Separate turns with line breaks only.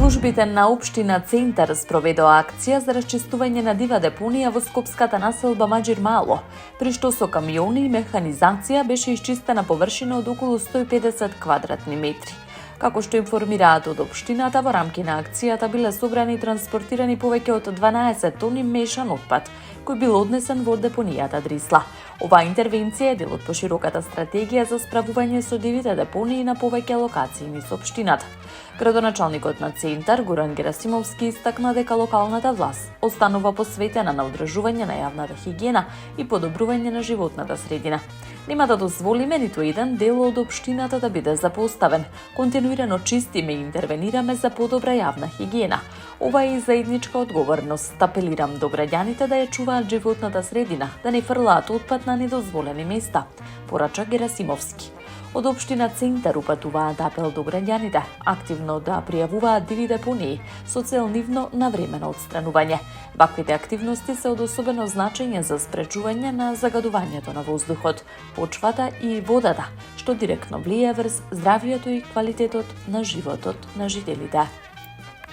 Службите на општина Центар спроведоа акција за расчистување на дива депонија во скопската населба Маџир Мало, при што со камиони и механизација беше исчистена површина од околу 150 квадратни метри. Како што информираат од општината, во рамки на акцијата биле собрани и транспортирани повеќе од 12 тони мешан отпад, кој бил однесен во депонијата Дрисла. Оваа интервенција е дел од пошироката стратегија за справување со дивите депонии на повеќе локации низ општината. Градоначалникот на Центар, Горан Герасимовски, истакна дека локалната власт останува посветена на одржување на јавната хигиена и подобрување на животната средина. Нема да дозволиме ниту еден дел од општината да биде запоставен. Континуирано чистиме и интервенираме за подобра јавна хигиена. Ова е и заедничка одговорност. Апелирам до граѓаните да ја чуваат животната средина, да не фрлаат отпад на недозволени места, порача Герасимовски. Од општина Центар упатуваат апел до граѓаните активно да пријавуваат диви депонии со цел нивно навремено отстранување. Ваквите активности се од особено значење за спречување на загадувањето на воздухот, почвата и водата, што директно влијае врз здравието и квалитетот на животот на жителите.